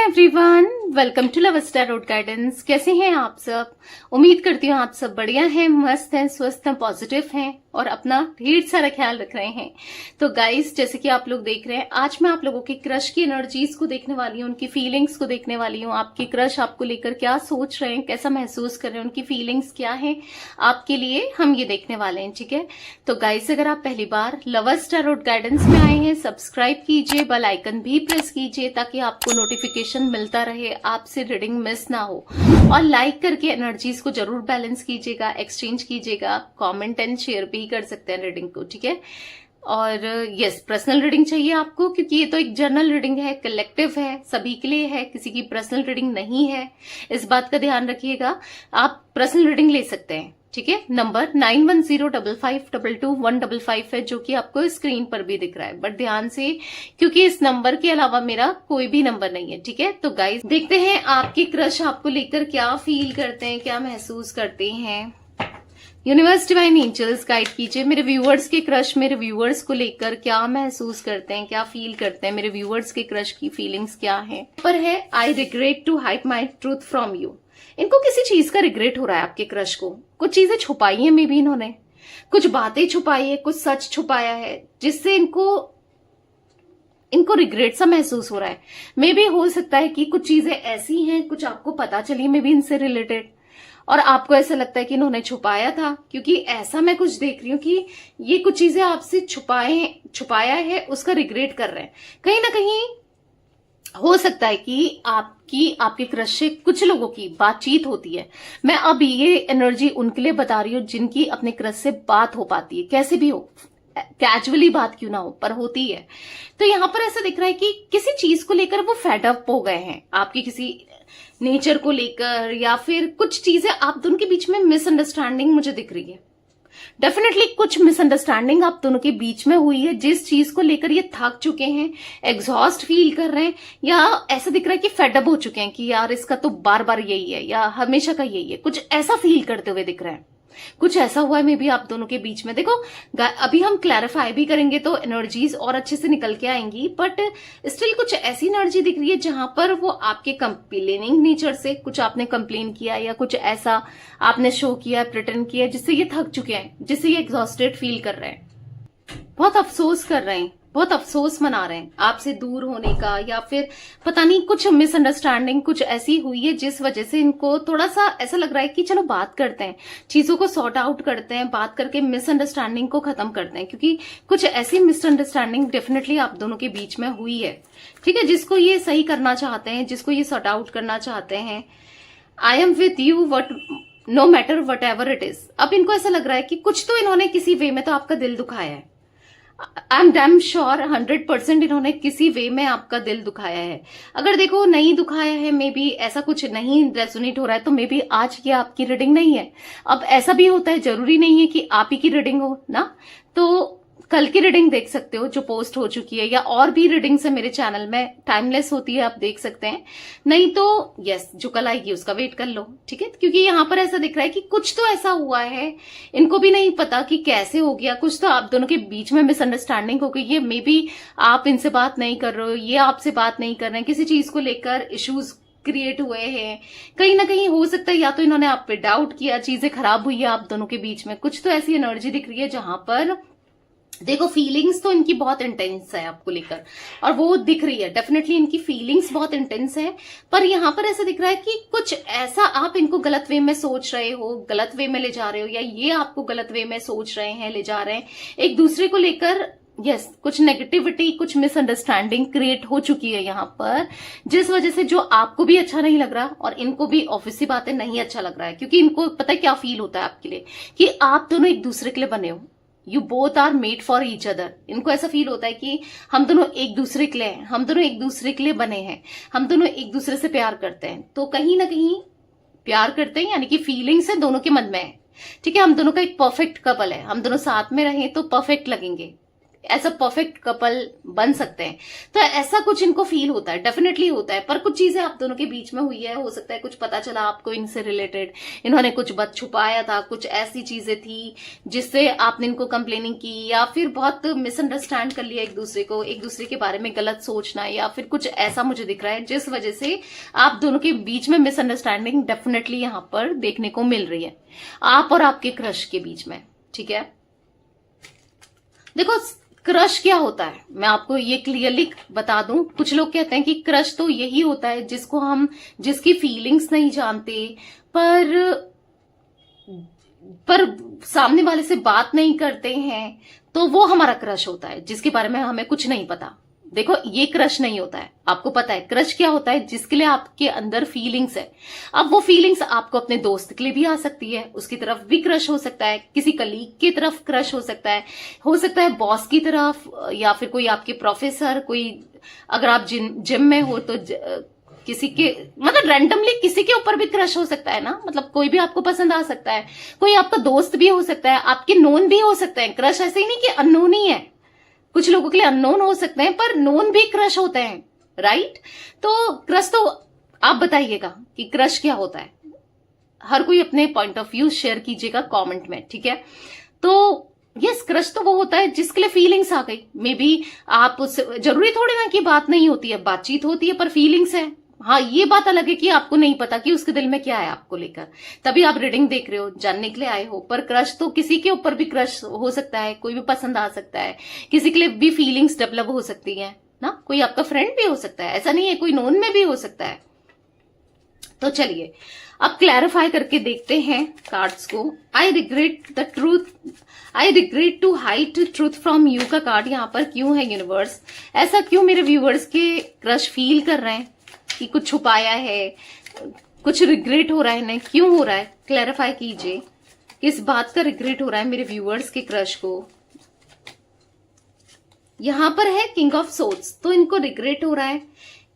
Everyone, welcome to love star road guidance. कैसे हैं आप सब? उम्मीद करती हूँ आप सब बढ़िया हैं, मस्त हैं, स्वस्थ हैं, पॉजिटिव हैं और अपना ढेर सारा ख्याल रख रहे हैं। तो गाइस, जैसे कि आप लोग देख रहे हैं, आज मैं आप लोगों की क्रश की एनर्जीज को देखने वाली हूँ, उनकी फीलिंग्स को देखने वाली हूँ। आपकी क्रश आपको लेकर क्या सोच रहे हैं, कैसा महसूस कर रहे हैं, उनकी फीलिंग्स क्या है आपके लिए, हम ये देखने वाले हैं। ठीक है, तो गाइस, अगर आप पहली बार लव स्टार रोड गाइडेंस में आए हैं, सब्सक्राइब कीजिए, बेल आइकन भी प्रेस कीजिए ताकि आपको नोटिफिकेशन मिलता रहे, आपसे रीडिंग मिस ना हो। और लाइक करके एनर्जीज को जरूर बैलेंस कीजिएगा, एक्सचेंज कीजिएगा, कमेंट एंड शेयर भी कर सकते हैं रीडिंग को। ठीक है, और यस, पर्सनल रीडिंग चाहिए आपको, क्योंकि ये तो एक जनरल रीडिंग है, कलेक्टिव है, सभी के लिए है, किसी की पर्सनल रीडिंग नहीं है। इस बात का ध्यान रखिएगा। आप पर्सनल रीडिंग ले सकते हैं। ठीक है, नंबर 9105522155 है, जो कि आपको स्क्रीन पर भी दिख रहा है, बट ध्यान से, क्योंकि इस नंबर के अलावा मेरा कोई भी नंबर नहीं है। ठीक है, तो गाइस, देखते हैं आपकी क्रश आपको लेकर क्या फील करते हैं, क्या महसूस करते हैं। यूनिवर्स डिवाइन एंजल्स गाइड कीजिए, मेरे व्यूअर्स के क्रश मेरे व्यूअर्स को लेकर क्या महसूस करते हैं, क्या फील करते हैं, मेरे व्यूअर्स के क्रश की फीलिंग्स क्या है। पर है, I regret to hide my truth from you. इनको किसी चीज का रिग्रेट हो रहा है आपके क्रश को। कुछ चीजें छुपाई है, मे बी इन्होंने कुछ बातें छुपाई है, कुछ सच छुपाया है, जिससे इनको रिग्रेट सा महसूस हो रहा है। मे बी हो सकता है कि कुछ चीजें ऐसी हैं, कुछ आपको पता चली मे बी इनसे रिलेटेड, और आपको ऐसा लगता है कि इन्होंने छुपाया था, क्योंकि ऐसा मैं कुछ देख रही हूँ कि ये कुछ चीजें आपसे छुपाया है, उसका रिग्रेट कर रहे हैं। कहीं ना कहीं हो सकता है कि आपके क्रश से कुछ लोगों की बातचीत होती है। मैं अब ये एनर्जी उनके लिए बता रही हूँ जिनकी अपने क्रश से बात हो पाती है, कैसे भी हो, कैजुअली बात क्यों ना हो, पर होती है। तो यहां पर ऐसा दिख रहा है कि किसी चीज को लेकर वो फेड अप हो गए हैं, आपकी किसी नेचर को लेकर, या फिर कुछ चीजें आप दोनों के बीच में मिसअंडरस्टैंडिंग मुझे दिख रही है। डेफिनेटली कुछ मिसअंडरस्टैंडिंग आप दोनों के बीच में हुई है, जिस चीज को लेकर ये थक चुके हैं, एग्जॉस्ट फील कर रहे हैं, या ऐसा दिख रहा है कि फेडअप हो चुके हैं कि यार इसका तो बार बार यही है या हमेशा का यही है, कुछ ऐसा फील करते हुए दिख रहे हैं। कुछ ऐसा हुआ है मे बी आप दोनों के बीच में। देखो, अभी हम क्लैरिफाई भी करेंगे तो एनर्जीज और अच्छे से निकल के आएंगी, बट स्टिल कुछ ऐसी एनर्जी दिख रही है जहां पर वो आपके कंप्लेनिंग नेचर से कुछ आपने कंप्लेन किया, या कुछ ऐसा आपने शो किया, प्रिटेंड किया, जिससे ये थक चुके हैं, जिससे ये एग्जॉस्टेड फील कर रहे हैं, बहुत अफसोस कर रहे हैं, बहुत अफसोस मना रहे हैं आपसे दूर होने का, या फिर पता नहीं कुछ मिसअंडरस्टैंडिंग कुछ ऐसी हुई है जिस वजह से इनको थोड़ा सा ऐसा लग रहा है कि चलो बात करते हैं, चीजों को सॉर्ट आउट करते हैं, बात करके मिसअंडरस्टैंडिंग को खत्म करते हैं, क्योंकि कुछ ऐसी मिसअंडरस्टैंडिंग डेफिनेटली आप दोनों के बीच में हुई है। ठीक है, जिसको ये सही करना चाहते हैं, जिसको ये सॉर्ट आउट करना चाहते हैं। I am with you what no matter what ever it is. अब इनको ऐसा लग रहा है कि कुछ तो इन्होंने किसी वे में तो आपका दिल दुखाया है। आई एम डैम श्योर 100% इन्होंने किसी वे में आपका दिल दुखाया है। अगर देखो नहीं दुखाया है, मे बी ऐसा कुछ नहीं रेजोनेट हो रहा है, तो मे बी आज ये आपकी रीडिंग नहीं है। अब ऐसा भी होता है, जरूरी नहीं है कि आप ही की रीडिंग हो ना, तो कल की रीडिंग देख सकते हो जो पोस्ट हो चुकी है, या और भी रीडिंग्स है मेरे चैनल में, टाइमलेस होती है, आप देख सकते हैं। नहीं तो यस, जो कल आएगी उसका वेट कर लो। ठीक है, क्योंकि यहां पर ऐसा दिख रहा है कि कुछ तो ऐसा हुआ है, इनको भी नहीं पता कि कैसे हो गया, कुछ तो आप दोनों के बीच में मिसअंडरस्टैंडिंग हो गई है। मे बी आप इनसे बात नहीं कर रहे हो, ये आपसे बात नहीं कर रहे हैं, किसी चीज को लेकर इश्यूज क्रिएट हुए हैं। कहीं ना कहीं हो सकता है या तो इन्होंने आप पे डाउट किया, चीजें खराब हुई है आप दोनों के बीच में। कुछ तो ऐसी एनर्जी दिख रही है जहां पर देखो, फीलिंग्स तो इनकी बहुत इंटेंस है आपको लेकर, और वो दिख रही है, डेफिनेटली इनकी फीलिंग्स बहुत इंटेंस है। पर यहां पर ऐसा दिख रहा है कि कुछ ऐसा आप इनको गलत वे में सोच रहे हो, गलत वे में ले जा रहे हो, या ये आपको गलत वे में सोच रहे हैं, ले जा रहे हैं एक दूसरे को लेकर। यस, कुछ नेगेटिविटी, कुछ मिसअंडरस्टैंडिंग क्रिएट हो चुकी है यहाँ पर, जिस वजह से जो आपको भी अच्छा नहीं लग रहा और इनको भी ऑब्वियस सी बात है नहीं अच्छा लग रहा है, क्योंकि इनको पता है क्या फील होता है आपके लिए, कि आप दोनों एक दूसरे के लिए बने हो। You both are made for each other. इनको ऐसा फील होता है कि हम दोनों एक दूसरे के लिए हैं, हम दोनों एक दूसरे के लिए बने हैं, हम दोनों एक दूसरे से प्यार करते हैं। तो कहीं ना कहीं प्यार करते हैं, यानी कि फीलिंग्स है दोनों के मन में है। ठीक है, हम दोनों का एक परफेक्ट कपल है, हम दोनों साथ में रहें तो परफेक्ट लगेंगे, एज अ परफेक्ट कपल बन सकते हैं। तो ऐसा कुछ इनको फील होता है, डेफिनेटली होता है। पर कुछ चीजें आप दोनों के बीच में हुई है, हो सकता है कुछ पता चला आपको इनसे रिलेटेड, इन्होंने कुछ बात छुपाया था, कुछ ऐसी चीजें थी जिससे आपने इनको कंप्लेनिंग की, या फिर बहुत मिसअंडरस्टैंड कर लिया एक दूसरे को, एक दूसरे के बारे में गलत सोचना, या फिर कुछ ऐसा मुझे दिख रहा है जिस वजह से आप दोनों के बीच में मिसअंडरस्टैंडिंग डेफिनेटली यहां पर देखने को मिल रही है, आप और आपके क्रश के बीच में। ठीक है, देखो क्रश क्या होता है मैं आपको ये क्लियरली बता दूं। कुछ लोग कहते हैं कि क्रश तो यही होता है जिसकी फीलिंग्स नहीं जानते, पर सामने वाले से बात नहीं करते हैं, तो वो हमारा क्रश होता है, जिसके बारे में हमें कुछ नहीं पता। देखो ये क्रश नहीं होता है, आपको पता है क्रश क्या होता है, जिसके लिए आपके अंदर फीलिंग्स है। अब वो फीलिंग्स आपको अपने दोस्त के लिए भी आ सकती है, उसकी तरफ भी क्रश हो सकता है, किसी कलीग की तरफ क्रश हो सकता है बॉस की तरफ, या फिर कोई आपके प्रोफेसर, कोई अगर आप जिम में हो तो किसी के, मतलब रैंडमली किसी के ऊपर भी क्रश हो सकता है ना, मतलब कोई भी आपको पसंद आ सकता है, कोई आपका दोस्त भी हो सकता है, आपके नोन भी हो सकते हैं। क्रश ऐसे ही नहीं कि अननोन ही है, कुछ लोगों के लिए अननोन हो सकते हैं पर नोन भी क्रश होते हैं, राइट। तो क्रश तो आप बताइएगा कि क्रश क्या होता है, हर कोई अपने पॉइंट ऑफ व्यू शेयर कीजिएगा कमेंट में, ठीक है। तो यस, क्रश तो वो होता है जिसके लिए फीलिंग्स आ गई, मे बी आप उससे, जरूरी थोड़ी ना कि बात नहीं होती है, बातचीत होती है पर फीलिंग्स है। हाँ, ये बात अलग है कि आपको नहीं पता कि उसके दिल में क्या है आपको लेकर, तभी आप रीडिंग देख रहे हो, जानने के लिए आए हो। पर क्रश तो किसी के ऊपर भी क्रश हो सकता है, कोई भी पसंद आ सकता है, किसी के लिए भी फीलिंग्स डेवलप हो सकती है ना, कोई आपका फ्रेंड भी हो सकता है, ऐसा नहीं है, कोई नोन में भी हो सकता है। तो चलिए अब क्लैरिफाई करके देखते हैं कार्ड्स को। I regret to hide truth from you का कार्ड यहाँ पर क्यों है यूनिवर्स, ऐसा क्यों मेरे व्यूवर्स के क्रश फील कर रहे हैं कि कुछ छुपाया है, कुछ रिग्रेट हो रहा है, नहीं क्यों हो रहा है, क्लैरिफाई कीजिए किस बात का रिग्रेट हो रहा है मेरे व्यूअर्स के क्रश को। यहां पर है किंग ऑफ सोर्ड्स, तो इनको रिग्रेट हो रहा है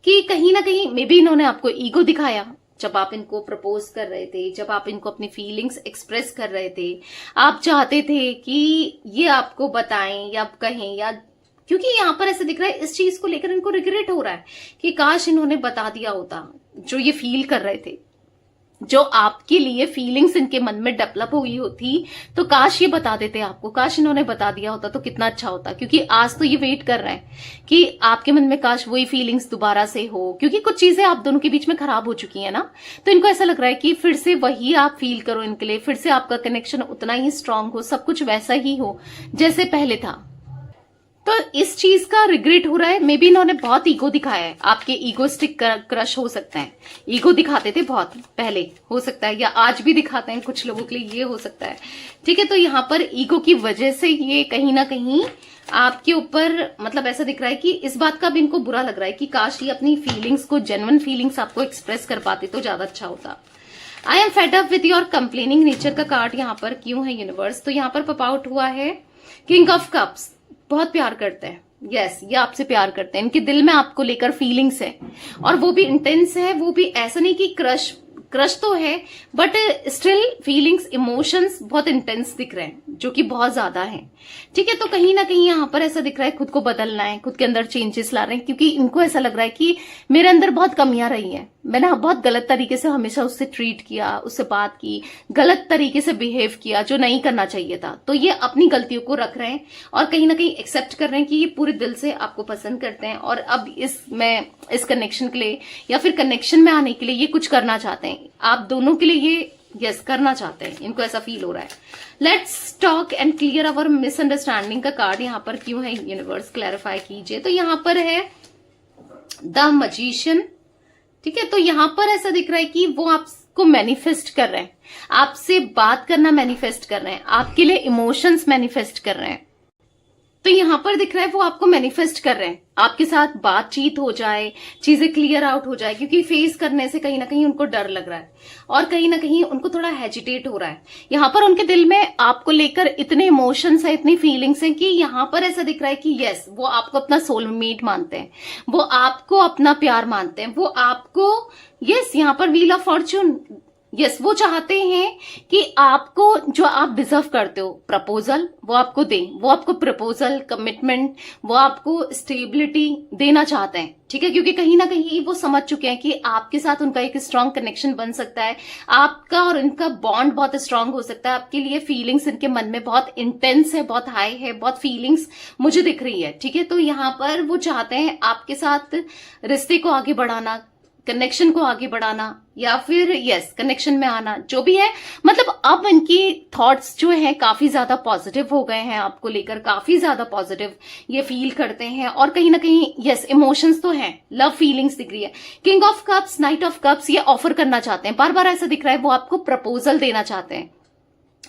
कि कहीं ना कहीं मे बी इन्होंने आपको ईगो दिखाया जब आप इनको प्रपोज कर रहे थे, जब आप इनको अपनी फीलिंग्स एक्सप्रेस कर रहे थे। आप चाहते थे कि ये आपको बताएं या कहें, या क्योंकि यहां पर ऐसे दिख रहा है इस चीज को लेकर इनको रिग्रेट हो रहा है कि काश इन्होंने बता दिया होता जो ये फील कर रहे थे, जो आपके लिए फीलिंग्स इनके मन में डेवलप हुई होती, तो काश ये बता देते आपको, काश इन्होंने बता दिया होता तो कितना अच्छा होता। क्योंकि आज तो ये वेट कर रहे हैं कि आपके मन में काश वही फीलिंग्स दोबारा से हो, क्योंकि कुछ चीजें आप दोनों के बीच में खराब हो चुकी है ना, तो इनको ऐसा लग रहा है कि फिर से वही आप फील करो इनके लिए, फिर से आपका कनेक्शन उतना ही स्ट्रांग हो, सब कुछ वैसा ही हो जैसे पहले था। तो इस चीज का रिग्रेट हो रहा है। मे बी इन्होंने बहुत ईगो दिखाया है, आपके ईगोस्टिक क्रश हो सकते हैं, ईगो दिखाते थे बहुत पहले, हो सकता है, या आज भी दिखाते हैं कुछ लोगों के लिए, ये हो सकता है, ठीक है। तो यहाँ पर ईगो की वजह से ये कहीं ना कहीं आपके ऊपर, मतलब ऐसा दिख रहा है कि इस बात का भी इनको बुरा लग रहा है कि काश ये अपनी फीलिंग्स को, जेन्युइन फीलिंग्स आपको एक्सप्रेस कर पाते तो ज्यादा अच्छा होता। I am fed up with your complaining nature का कार्ड यहाँ पर क्यों है यूनिवर्स, तो यहाँ पर पॉप आउट हुआ है किंग ऑफ कप्स। बहुत प्यार करते हैं, यस, ये आपसे प्यार करते हैं, इनके दिल में आपको लेकर फीलिंग्स है, और वो भी इंटेंस है, वो भी ऐसा नहीं कि क्रश तो है बट स्टिल फीलिंग्स, इमोशंस बहुत इंटेंस दिख रहे हैं, जो कि बहुत ज्यादा है, ठीक है। तो कहीं ना कहीं यहाँ पर ऐसा दिख रहा है खुद को बदलना है, खुद के अंदर चेंजेस ला रहे हैं, क्योंकि इनको ऐसा लग रहा है कि मेरे अंदर बहुत कमियां रही हैं, मैंने बहुत गलत तरीके से हमेशा उससे ट्रीट किया, उससे बात की, गलत तरीके से बिहेव किया जो नहीं करना चाहिए था। तो ये अपनी गलतियों को रख रहे हैं और कहीं ना कहीं एक्सेप्ट कर रहे हैं कि ये पूरे दिल से आपको पसंद करते हैं, और अब इस कनेक्शन के लिए या फिर कनेक्शन में आने के लिए ये कुछ करना चाहते हैं, आप दोनों के लिए ये यस करना चाहते हैं, इनको ऐसा फील हो रहा है। Let's talk and clear our misunderstanding का कार्ड यहाँ पर क्यों है यूनिवर्स, क्लैरिफाई कीजिए। तो यहाँ पर है द मैजिशियन, ठीक है। तो यहां पर ऐसा दिख रहा है कि वो आपको मैनिफेस्ट कर रहे हैं, आपसे बात करना मैनिफेस्ट कर रहे हैं, आपके लिए इमोशंस मैनिफेस्ट कर रहे हैं। तो यहां पर दिख रहा है वो आपको मैनिफेस्ट कर रहे हैं, आपके साथ बातचीत हो जाए, चीजें क्लियर आउट हो जाए, क्योंकि फेस करने से कहीं ना कहीं उनको डर लग रहा है और कहीं ना कहीं उनको थोड़ा हेजिटेट हो रहा है। यहां पर उनके दिल में आपको लेकर इतने इमोशंस है, इतनी फीलिंग्स हैं कि यहां पर ऐसा दिख रहा है कि यस, वो आपको अपना सोलमेट मानते हैं, वो आपको अपना प्यार मानते हैं, वो आपको यस, यहां पर व्हील ऑफ फॉर्च्यून, यस वो चाहते हैं कि आपको जो आप डिजर्व करते हो प्रपोजल वो आपको दें, वो आपको प्रपोजल, कमिटमेंट, वो आपको स्टेबिलिटी देना चाहते हैं, ठीक है। क्योंकि कहीं ना कहीं वो समझ चुके हैं कि आपके साथ उनका एक स्ट्रांग कनेक्शन बन सकता है, आपका और इनका बॉन्ड बहुत स्ट्रांग हो सकता है, आपके लिए फीलिंग्स इनके मन में बहुत इंटेंस है, बहुत हाई है, बहुत फीलिंग्स मुझे दिख रही है, ठीक है। तो यहाँ पर वो चाहते हैं आपके साथ रिश्ते को आगे बढ़ाना, कनेक्शन को आगे बढ़ाना, या फिर यस कनेक्शन में आना, जो भी है। मतलब अब इनकी थॉट्स जो है काफी ज्यादा पॉजिटिव हो गए हैं, आपको लेकर काफी ज्यादा पॉजिटिव ये फील करते हैं। और कहीं ना कहीं यस इमोशंस तो हैं, लव फीलिंग्स दिख रही है। King of cups, night of cups, ये ऑफर करना चाहते हैं, बार बार ऐसा दिख रहा है वो आपको प्रपोजल देना चाहते हैं।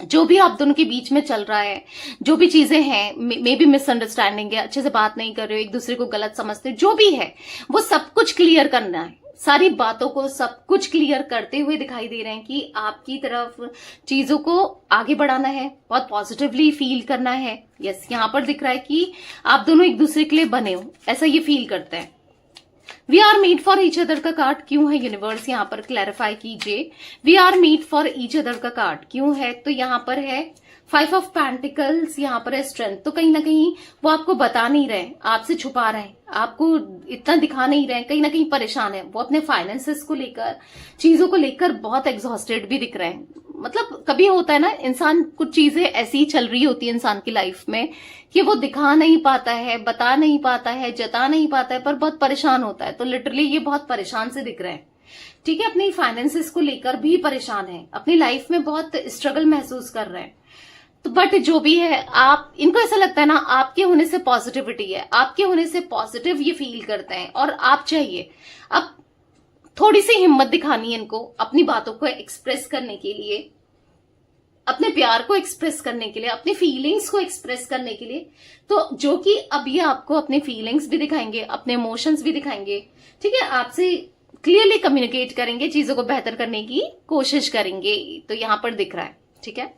जो भी आप दोनों के बीच में चल रहा है, जो भी चीजें हैं, मे बी मिसअंडरस्टैंडिंग है, अच्छे से बात नहीं कर रहे हो, एक दूसरे को गलत समझते हो, जो भी है वो सब कुछ क्लियर करना है। सारी बातों को सब कुछ क्लियर करते हुए दिखाई दे रहे हैं कि आपकी तरफ चीजों को आगे बढ़ाना है, बहुत पॉजिटिवली फील करना है। यस यहाँ पर दिख रहा है कि आप दोनों एक दूसरे के लिए बने हो, ऐसा ये फील करते हैं। We are made for each other का कार्ड क्यों है यूनिवर्स, यहाँ पर क्लैरिफाई कीजिए। We are made for each other का कार्ड क्यों है, तो यहाँ पर है 5 ऑफ पेंटिकल्स, यहाँ पर है स्ट्रेंथ। तो कहीं ना कहीं वो आपको बता नहीं रहे, आपसे छुपा रहे हैं, आपको इतना दिखा नहीं रहे, कहीं ना कहीं परेशान है वो अपने फाइनेंसेस को लेकर, चीजों को लेकर बहुत एग्जॉस्टेड भी दिख रहे हैं। मतलब कभी होता है ना, इंसान कुछ चीजें ऐसी चल रही होती है इंसान की लाइफ में कि वो दिखा नहीं पाता है, बता नहीं पाता है, जता नहीं पाता है, पर बहुत परेशान होता है। तो लिटरली ये बहुत परेशान से दिख रहे हैं, ठीक है। अपनी फाइनेंसेस को लेकर भी परेशान है, अपनी लाइफ में बहुत स्ट्रगल महसूस कर रहे हैं। तो बट जो भी है, आप इनको ऐसा लगता है ना आपके होने से पॉजिटिविटी है, आपके होने से पॉजिटिव ये फील करते हैं। और आप चाहिए अब थोड़ी सी हिम्मत दिखानी है इनको अपनी बातों को एक्सप्रेस करने के लिए, अपने प्यार को एक्सप्रेस करने के लिए, अपनी फीलिंग्स को एक्सप्रेस करने के लिए। तो जो कि अब ये आपको अपने फीलिंग्स भी दिखाएंगे, अपने इमोशंस भी दिखाएंगे, ठीक है। आपसे क्लियरली कम्युनिकेट करेंगे, चीजों को बेहतर करने की कोशिश करेंगे। तो यहाँ पर दिख रहा है, ठीक है।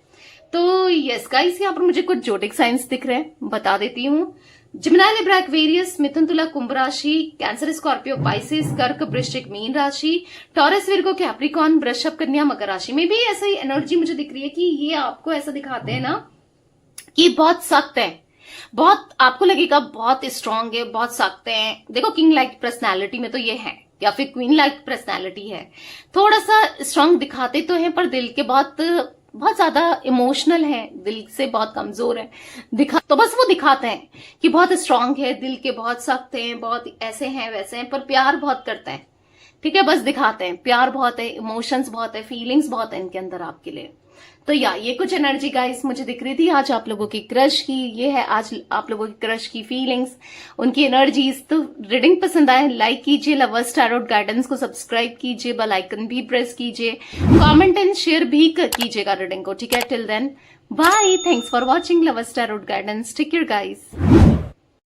तो यस गाइस, यहाँ पर मुझे कुछ जोडिक साइंस दिख रहे हैं, बता देती हूँ। जिमिनाई, लिब्रा, एक्वेरियस, मिथुन, तुला, कुंभ राशि, कैंसर, स्कॉर्पियो, पाइसेस, कर्क, वृश्चिक, मीन राशि, टॉरस, विर्गो, कैप्रिकॉर्न, वृषभ, कन्या, मकर राशि में भी ऐसा ही एनर्जी मुझे दिख रही है कि ये आपको ऐसा दिखाते हैं ना कि बहुत सख्त है, बहुत आपको लगेगा बहुत स्ट्रांग है, बहुत सख्त है। देखो किंग लाइक पर्सनैलिटी में तो ये है, या फिर क्वीन लाइक पर्सनैलिटी है, थोड़ा सा स्ट्रांग दिखाते तो हैं, पर दिल के बहुत ज्यादा इमोशनल है, दिल से बहुत कमजोर है। तो बस वो दिखाते हैं कि बहुत स्ट्रांग है, दिल के बहुत सख्त हैं, बहुत ऐसे हैं वैसे हैं, पर प्यार बहुत करते हैं, ठीक है। बस दिखाते हैं प्यार बहुत है, इमोशंस बहुत है, फीलिंग्स बहुत है इनके अंदर आपके लिए। तो ये कुछ एनर्जी गाइस मुझे दिख रही थी आज आप लोगों की क्रश की। ये है आज आप लोगों की क्रश की फीलिंग्स, उनकी एनर्जीज। तो रीडिंग पसंद आए लाइक कीजिए, लवर्स टैरोट गाइडेंस को सब्सक्राइब कीजिए, बेल आइकन भी प्रेस कीजिए, कमेंट एंड शेयर भी कीजिएगा रीडिंग को, ठीक है। Till then bye, thanks for watching lovers tarot guidance, take care guys.